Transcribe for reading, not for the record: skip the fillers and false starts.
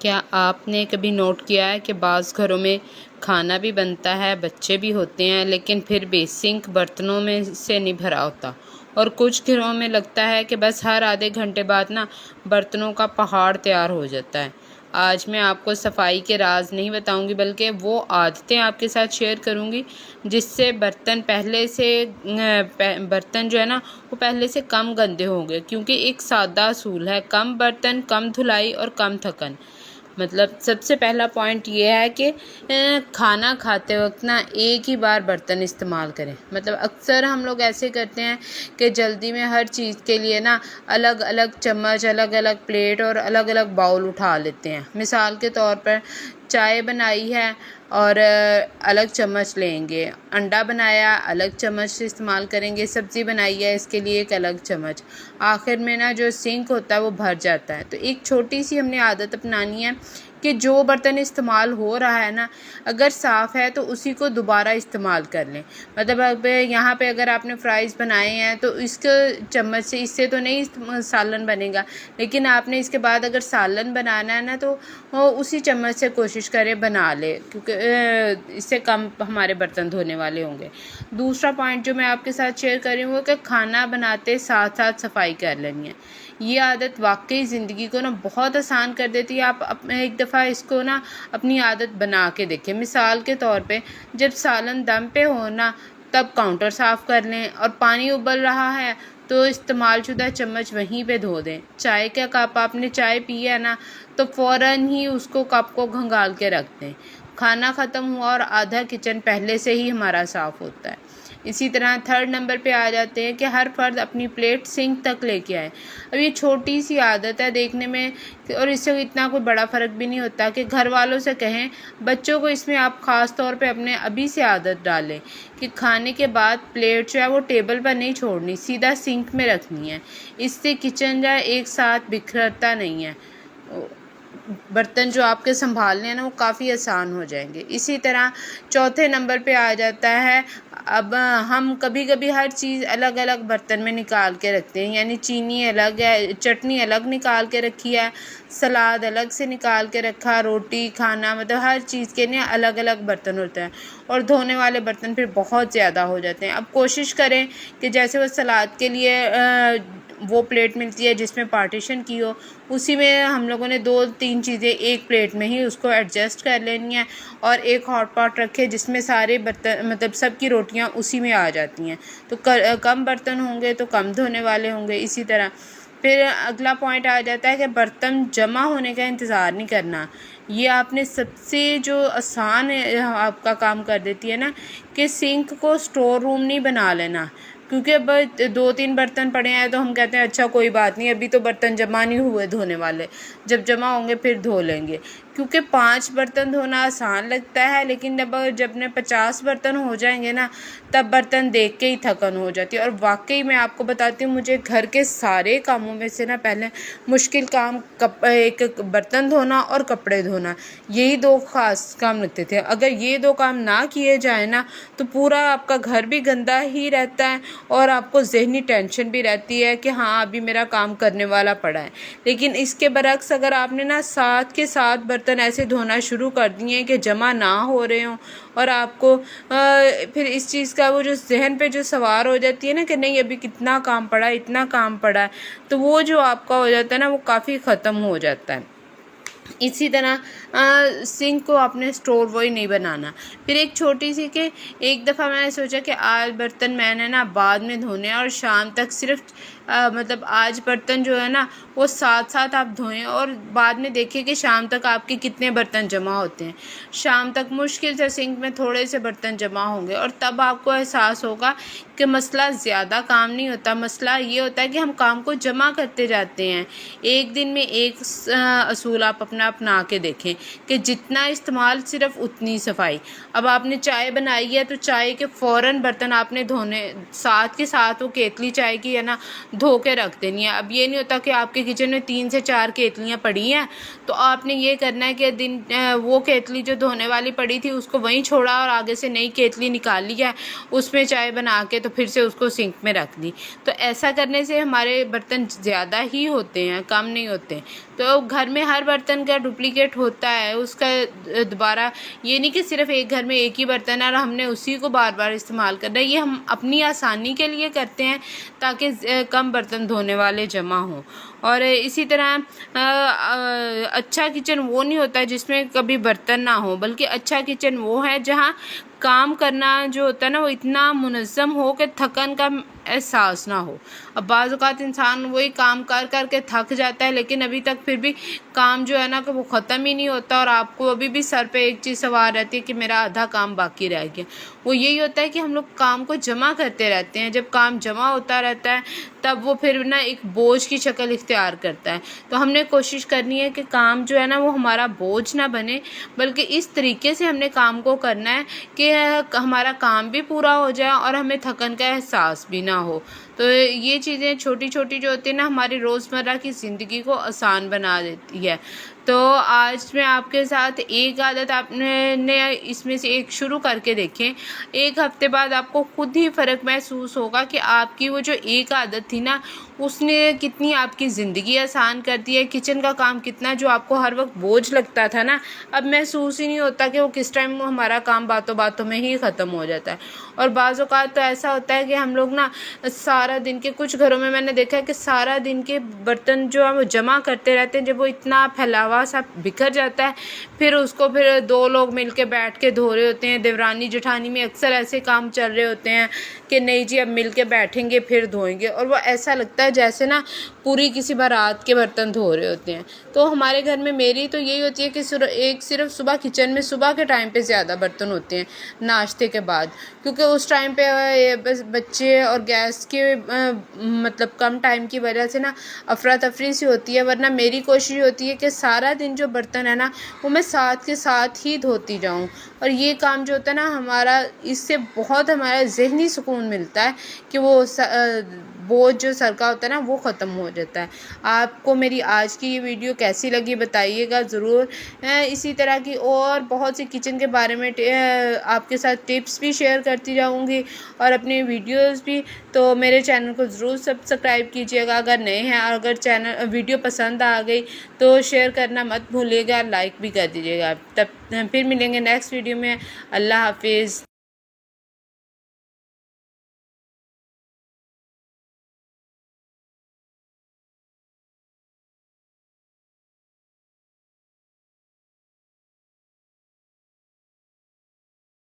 کیا آپ نے کبھی نوٹ کیا ہے کہ بعض گھروں میں کھانا بھی بنتا ہے، بچے بھی ہوتے ہیں، لیکن پھر بھی سنک برتنوں میں سے نہیں بھرا ہوتا، اور کچھ گھروں میں لگتا ہے کہ بس ہر آدھے گھنٹے بعد برتنوں کا پہاڑ تیار ہو جاتا ہے۔ آج میں آپ کو صفائی کے راز نہیں بتاؤں گی، بلکہ وہ عادتیں آپ کے ساتھ شیئر کروں گی جس سے برتن جو ہے وہ پہلے سے کم گندے ہوں گے، کیونکہ ایک سادہ اصول ہے: کم برتن، کم دھلائی اور کم تھکن۔ سب سے پہلا پوائنٹ یہ ہے کہ کھانا کھاتے وقت ایک ہی بار برتن استعمال کریں۔ اکثر ہم لوگ ایسے کرتے ہیں کہ جلدی میں ہر چیز کے لیے الگ الگ چمچ، الگ الگ پلیٹ اور الگ الگ باؤل اٹھا لیتے ہیں۔ مثال کے طور پر چائے بنائی ہے اور الگ چمچ لیں گے، انڈا بنایا الگ چمچ سے استعمال کریں گے، سبزی بنائی ہے اس کے لیے ایک الگ چمچ۔ آخر میں جو سنک ہوتا ہے وہ بھر جاتا ہے۔ تو ایک چھوٹی سی ہم نے عادت اپنانی ہے کہ جو برتن استعمال ہو رہا ہے اگر صاف ہے تو اسی کو دوبارہ استعمال کر لیں۔ یہاں پہ اگر آپ نے فرائز بنائے ہیں تو اس کے چمچ سے، اس سے تو نہیں سالن بنے گا، لیکن آپ نے اس کے بعد اگر سالن بنانا ہے تو اسی چمچ سے کوشش کریں بنا لے، کیونکہ اس سے کم ہمارے برتن دھونے والے ہوں گے۔ دوسرا پوائنٹ جو میں آپ کے ساتھ شیئر کر رہی ہوں وہ کہ کھانا بناتے ساتھ ساتھ صفائی کر لینی ہے۔ یہ عادت واقعی زندگی کو بہت آسان کر دیتی ہے۔ آپ ایک دفعہ اس کو اپنی عادت بنا کے دیکھیں۔ مثال کے طور پہ جب سالن دم پہ ہو تب کاؤنٹر صاف کر لیں، اور پانی ابل رہا ہے تو استعمال شدہ چمچ وہیں پہ دھو دیں۔ چائے کا کپ آپ نے چائے پی ہے تو فوراً ہی اس کو کپ کو گھنگال کے رکھ دیں۔ کھانا ختم ہوا اور آدھا کچن پہلے سے ہی ہمارا صاف ہوتا ہے۔ اسی طرح تھرڈ نمبر پہ آ جاتے ہیں کہ ہر فرد اپنی پلیٹ سنک تک لے کے آئے۔ اب یہ چھوٹی سی عادت ہے دیکھنے میں، اور اس سے اتنا کوئی بڑا فرق بھی نہیں ہوتا کہ گھر والوں سے کہیں۔ بچوں کو اس میں آپ خاص طور پہ اپنے ابھی سے عادت ڈالیں کہ کھانے کے بعد پلیٹ جو ہے وہ ٹیبل پر نہیں چھوڑنی، سیدھا سنک میں رکھنی ہے۔ اس سے کچن ایک ساتھ بکھرتا نہیں ہے، برتن جو آپ کے سنبھالنے ہیں وہ کافی آسان ہو جائیں گے۔ اسی طرح چوتھے نمبر پہ آ جاتا ہے، اب ہم کبھی کبھی ہر چیز الگ الگ برتن میں نکال کے رکھتے ہیں، یعنی چینی الگ ہے، چٹنی الگ نکال کے رکھی ہے، سلاد الگ سے نکال کے رکھا، روٹی کھانا ہر چیز کے لیے الگ الگ برتن ہوتے ہیں، اور دھونے والے برتن پھر بہت زیادہ ہو جاتے ہیں۔ اب کوشش کریں کہ جیسے وہ سلاد کے لیے وہ پلیٹ ملتی ہے جس میں پارٹیشن کی ہو، اسی میں ہم لوگوں نے 2-3 چیزیں ایک پلیٹ میں ہی اس کو ایڈجسٹ کر لینی ہے، اور ایک ہاٹ پاٹ رکھے جس میں سارے برتن سب کی روٹیاں اسی میں آ جاتی ہیں، تو کم برتن ہوں گے تو کم دھونے والے ہوں گے۔ اسی طرح پھر اگلا پوائنٹ آ جاتا ہے کہ برتن جمع ہونے کا انتظار نہیں کرنا۔ یہ آپ نے سب سے جو آسان آپ کا کام کر دیتی ہے کہ سنک کو اسٹور روم نہیں بنا لینا، کیونکہ اب 2-3 برتن پڑے ہیں تو ہم کہتے ہیں اچھا کوئی بات نہیں، ابھی تو برتن جمع نہیں ہوئے دھونے والے، جب جمع ہوں گے پھر دھو لیں گے۔ کیونکہ 5 برتن دھونا آسان لگتا ہے، لیکن جب 50 برتن ہو جائیں گے تب برتن دیکھ کے ہی تھکن ہو جاتی ہے۔ اور واقعی میں آپ کو بتاتی ہوں، مجھے گھر کے سارے کاموں میں سے پہلے مشکل کام ایک برتن دھونا اور کپڑے دھونا، یہی 2 خاص کام لگتے تھے۔ اگر یہ 2 کام نہ کیے جائیں تو پورا آپ کا گھر بھی گندا ہی رہتا ہے، اور آپ کو ذہنی ٹینشن بھی رہتی ہے کہ ہاں ابھی میرا کام کرنے والا پڑا ہے۔ لیکن اس کے برعکس اگر آپ نے ساتھ کے ساتھ برتن ایسے دھونا شروع کر دیے کہ جمع نہ ہو رہے ہوں، اور آپ کو پھر اس چیز کا وہ جو ذہن پہ جو سوار ہو جاتی ہے کہ نہیں ابھی کتنا کام پڑا ہے، اتنا کام پڑا ہے، تو وہ جو آپ کا ہو جاتا ہے وہ کافی ختم ہو جاتا ہے۔ اسی طرح سنک کو آپ نے اسٹور وہی نہیں بنانا۔ پھر ایک چھوٹی سی کہ ایک دفعہ میں نے سوچا کہ آج برتن میں نے بعد میں دھونے، اور شام تک صرف آج برتن جو ہے وہ ساتھ ساتھ آپ دھوئیں، اور بعد میں دیکھیں کہ شام تک آپ کے کتنے برتن جمع ہوتے ہیں۔ شام تک مشکل سے سنک میں تھوڑے سے برتن جمع ہوں گے، اور تب آپ کو احساس ہوگا کہ مسئلہ زیادہ کام نہیں ہوتا، مسئلہ یہ ہوتا ہے کہ ہم کام کو جمع کرتے جاتے ہیں۔ ایک دن میں ایک اصول آپ اپنا کے دیکھیں کہ جتنا استعمال صرف اتنی صفائی۔ اب آپ نے چائے بنائی ہے تو چائے کے فوراً برتن آپ نے دھونے، ساتھ کے ساتھ وہ کیتلی چائے کی دھو کے رکھ دینی ہے۔ اب یہ نہیں ہوتا کہ آپ کے کچن میں 3 سے 4 کیتلیاں پڑی ہیں تو آپ نے یہ کرنا ہے کہ وہ کیتلی جو دھونے والی پڑی تھی اس کو وہیں چھوڑا، اور آگے سے نئی کیتلی نکال لی ہے، اس میں چائے بنا کے تو پھر سے اس کو سنک میں رکھ دی۔ تو ایسا کرنے سے ہمارے برتن زیادہ ہی ہوتے ہیں، کم نہیں ہوتے۔ تو گھر میں ہر برتن کا ڈپلیکیٹ ہوتا ہے، اس کا دوبارہ یہ نہیں کہ صرف ایک گھر میں ایک ہی برتن ہے اور ہم نے اسی کو بار بار استعمال کرنا ہے، یہ ہم اپنی آسانی کے لیے کرتے ہیں تاکہ کم برتن دھونے والے جمع ہوں۔ اور اسی طرح اچھا کچن وہ نہیں ہوتا جس میں کبھی برتن نہ ہو، بلکہ اچھا کچن وہ ہے جہاں کام کرنا جو ہوتا ہے نا وہ اتنا منظم ہو کہ تھکن کا احساس نہ ہو۔ اب بعض اوقات انسان وہی کام کر کر کے تھک جاتا ہے، لیکن ابھی تک پھر بھی کام جو ہے نا کہ وہ ختم ہی نہیں ہوتا، اور آپ کو ابھی بھی سر پہ ایک چیز سوار رہتی ہے کہ میرا آدھا کام باقی رہ گیا۔ وہ یہی ہوتا ہے کہ ہم لوگ کام کو جمع کرتے رہتے ہیں، جب کام جمع ہوتا رہتا ہے تب وہ پھر نا ایک بوجھ کی شکل اختیار کرتا ہے۔ تو ہم نے کوشش کرنی ہے کہ کام جو ہے نا وہ ہمارا بوجھ نہ بنے، بلکہ اس طریقے سے ہم نے کام کو کرنا ہے کہ ہمارا کام بھی پورا ہو جائے اور ہمیں تھکن کا احساس بھی نہ ہو۔ تو یہ چیزیں چھوٹی چھوٹی جو ہوتی ہیں نا ہماری روزمرہ کی زندگی کو آسان بنا دیتی ہے۔ تو آج میں آپ کے ساتھ ایک عادت آپ نے اس میں سے ایک شروع کر کے دیکھیں، ایک ہفتے بعد آپ کو خود ہی فرق محسوس ہوگا کہ آپ کی وہ جو ایک عادت تھی نا اس نے کتنی آپ کی زندگی آسان کر دی ہے۔ کچن کا کام کتنا جو آپ کو ہر وقت بوجھ لگتا تھا نا، اب محسوس ہی نہیں ہوتا کہ وہ کس ٹائم ہمارا کام باتوں باتوں میں ہی ختم ہو جاتا ہے۔ اور بعض اوقات تو ایسا ہوتا ہے کہ ہم لوگ نا سارا دن کے کچھ گھروں میں نے دیکھا ہے کہ سارا دن کے برتن جو ہے وہ جمع کرتے رہتے ہیں، جب وہ اتنا پھیلاوا سا بکھر جاتا ہے پھر اس کو پھر دو لوگ مل کے بیٹھ کے دھو رہے ہوتے ہیں۔ دیورانی جٹھانی میں اکثر ایسے کام چل رہے ہوتے ہیں کہ نہیں جی اب مل کے بیٹھیں گے پھر دھوئیں گے، اور وہ ایسا لگتا ہے جیسے نا پوری کسی بارات کے برتن دھو رہے ہوتے ہیں۔ تو ہمارے گھر میں میری تو یہی ہوتی ہے کہ صرف صبح کچن میں صبح کے ٹائم پہ زیادہ برتن ہوتے ہیں ناشتے کے بعد، کیونکہ اس ٹائم پہ بس بچے اور گیس کے مطلب کم ٹائم کی وجہ سے نا افراتفری سی ہوتی ہے، ورنہ میری کوشش ہوتی ہے کہ سارا دن جو برتن ہے نا وہ میں ساتھ کے ساتھ ہی دھوتی جاؤں، اور یہ کام جو ہوتا ہے نا ہمارا اس سے بہت ہمارا ذہنی سکون ملتا ہے کہ وہ بوجھ جو سر کا ہوتا ہے نا وہ ختم ہو جاتا ہے۔ آپ کو میری آج کی یہ ویڈیو کیسی لگی بتائیے گا ضرور۔ اسی طرح کی اور بہت سی کچن کے بارے میں آپ کے ساتھ ٹپس بھی شیئر کرتی جاؤں گی اور اپنی ویڈیوز بھی، تو میرے چینل کو ضرور سبسکرائب کیجیے گا اگر نئے ہیں، اور اگر ویڈیو پسند آ گئی تو شیئر کرنا مت بھولیے گا، لائک بھی کر دیجیے گا۔ تب پھر ملیں گے نیکسٹ ویڈیو میں۔ اللہ حافظ۔